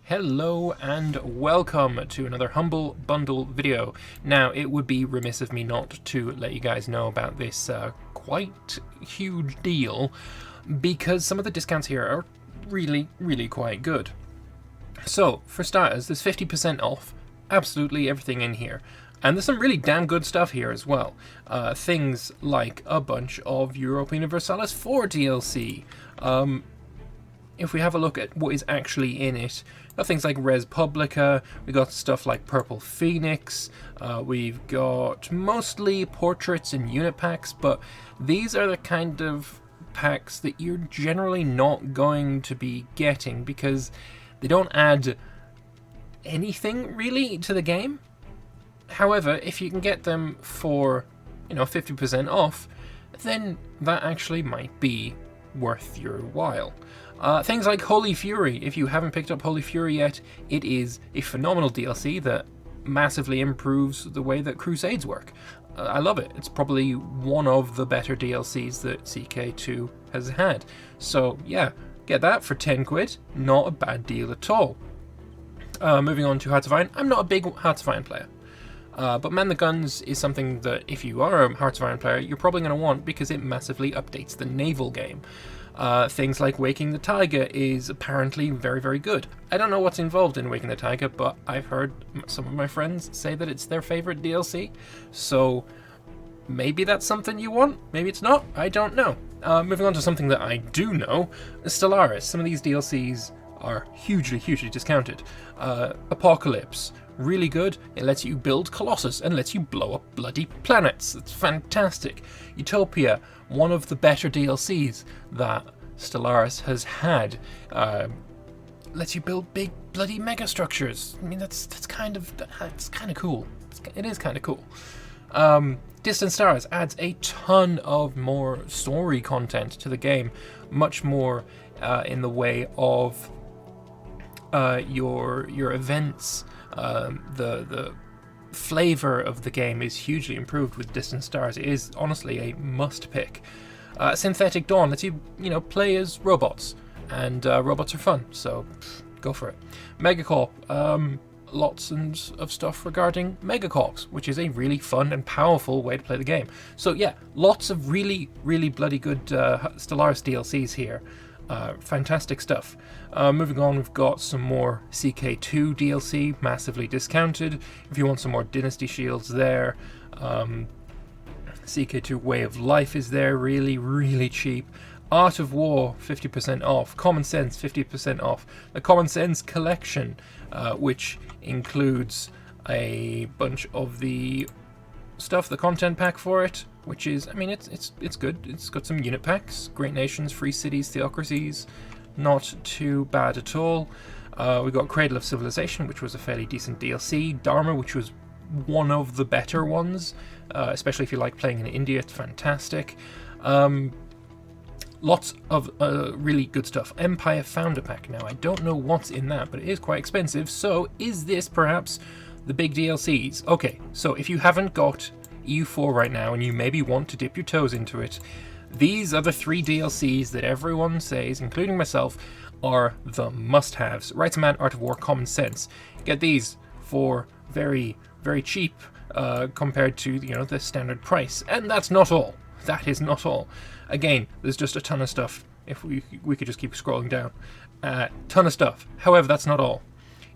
Hello and welcome to another Humble Bundle video. Now, it would be remiss of me not to let you guys know about this quite huge deal, because some of the discounts here are really quite good. So, for starters, there's 50% off absolutely everything in here. And there's some really damn good stuff here as well. Things like a bunch of Europa Universalis 4 DLC. If we have a look at what is actually in it, got things like Res Publica, we got stuff like Purple Phoenix, we've got mostly portraits and unit packs, but these are the kind of packs that you're generally not going to be getting because they don't add anything really to the game. However, if you can get them for, 50% off, then that actually might be worth your while. Things like Holy Fury. If you haven't picked up Holy Fury yet, it is a phenomenal DLC that massively improves the way that Crusades work. I love it. It's probably one of the better DLCs that CK2 has had. So yeah, get that for 10 quid. Not a bad deal at all. Moving on to Hearts of Iron. I'm not a big Hearts of Iron player. But Man the Guns is something that if you are a Hearts of Iron player, you're probably going to want because it massively updates the naval game. Things like Waking the Tiger is apparently very good. I don't know what's involved in Waking the Tiger, but I've heard some of my friends say that it's their favorite DLC. So maybe that's something you want, maybe it's not, I don't know. Moving on to something that I do know, Stellaris. Some of these DLCs are hugely discounted. Apocalypse. Really good. It lets you build Colossus and lets you blow up bloody planets. It's fantastic. Utopia, one of the better DLCs that Stellaris has had. Lets you build big bloody mega structures. I mean, that's kind of cool. It is kind of cool. Distant Stars adds a ton of more story content to the game, much more in the way of your events. The flavor of the game is hugely improved with Distant Stars. It is honestly a must pick. Synthetic Dawn lets you, play as robots, and robots are fun, so go for it. Megacorp, lots of stuff regarding Megacorps, which is a really fun and powerful way to play the game. So yeah, lots of really bloody good Stellaris DLCs here. Fantastic stuff. Moving on, we've got some more CK2 DLC, massively discounted. If you want some more Dynasty Shields there. CK2 Way of Life is there, really cheap. Art of War, 50% off. Common Sense, 50% off. The Common Sense Collection, which includes a bunch of the stuff, the content pack for it, which is, it's good. It's got some unit packs, Great Nations, Free Cities, Theocracies, not too bad at all. We got Cradle of Civilization, which was a fairly decent DLC. Dharma, which was one of the better ones, especially if you like playing in India, it's fantastic. Lots of really good stuff. Empire Founder Pack. Now, I don't know what's in that, but it is quite expensive, so is this perhaps the big DLCs? Okay, so if you haven't got EU4 right now and you maybe want to dip your toes into it, these are the 3 DLCs that everyone says, including myself, are the must-haves. Rights of Man, Art of War, Common Sense. Get these for very cheap compared to the standard price. And that's not all. That is not all. Again, there's just a ton of stuff. If we could just keep scrolling down. Ton of stuff. However, that's not all.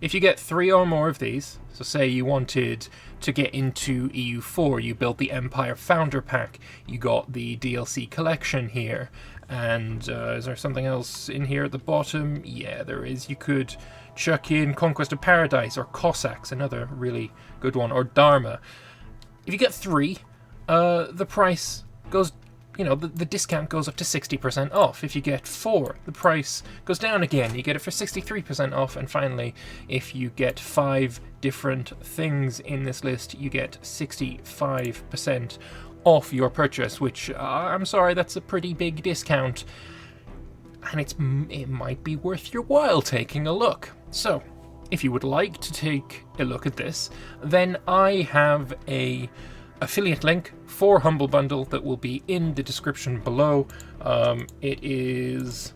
If you get 3 or more of these, so say you wanted to get into EU4, you built the Empire Founder Pack, you got the DLC collection here, and is there something else in here at the bottom? Yeah, there is. You could chuck in Conquest of Paradise, or Cossacks, another really good one, or Dharma. If you get 3, the price goes, the discount goes up to 60% off. If you get 4, the price goes down again. You get it for 63% off. And finally, if you get 5 different things in this list, you get 65% off your purchase, which, I'm sorry, that's a pretty big discount. And it might be worth your while taking a look. So, if you would like to take a look at this, then I have a affiliate link for Humble Bundle that will be in the description below. It is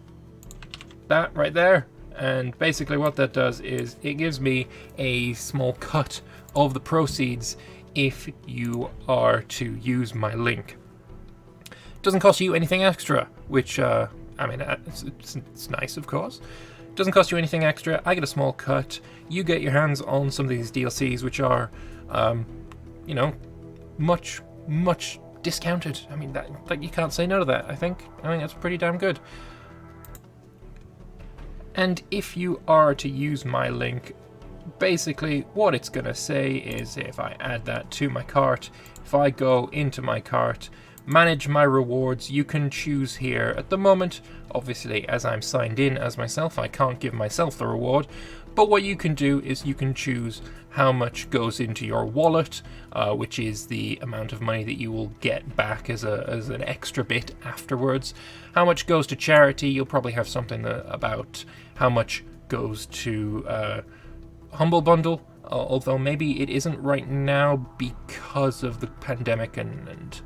that right there. And basically what that does is it gives me a small cut of the proceeds if you are to use my link. It doesn't cost you anything extra, which, I mean, it's nice, of course. It doesn't cost you anything extra. I get a small cut. You get your hands on some of these DLCs, which are, you know, much discounted. I mean, that you can't say no to that, I think. I think that's pretty damn good. And if you are to use my link, basically what it's going to say is if I add that to my cart, if I go into my cart, manage my rewards, you can choose here. At the moment, obviously, as I'm signed in as myself, I can't give myself the reward, but what you can do is you can choose how much goes into your wallet, which is the amount of money that you will get back as an extra bit afterwards. How much goes to charity? You'll probably have something about how much goes to Humble Bundle, although maybe it isn't right now because of the pandemic and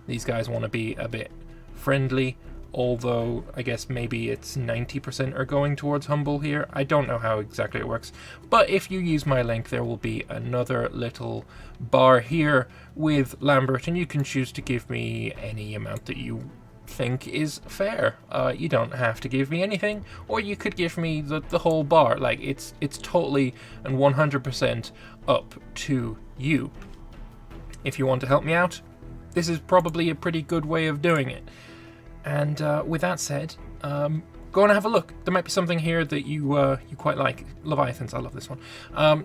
these guys want to be a bit friendly. Although I guess maybe it's 90% are going towards Humble here. I don't know how exactly it works. But if you use my link, there will be another little bar here with Lambert, and you can choose to give me any amount that you think is fair. You don't have to give me anything, or you could give me the whole bar. Like, it's totally and 100% up to you. If you want to help me out, this is probably a pretty good way of doing it. And with that said, go and have a look. There might be something here that you quite like. Leviathans, I love this one.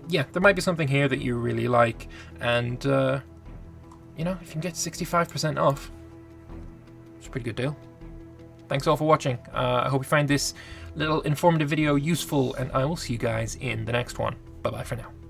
Yeah, there might be something here that you really like, and you know, if you can get 65% off, it's a pretty good deal. Thanks all for watching. I hope you find this little informative video useful, and I will see you guys in the next one. Bye bye for now.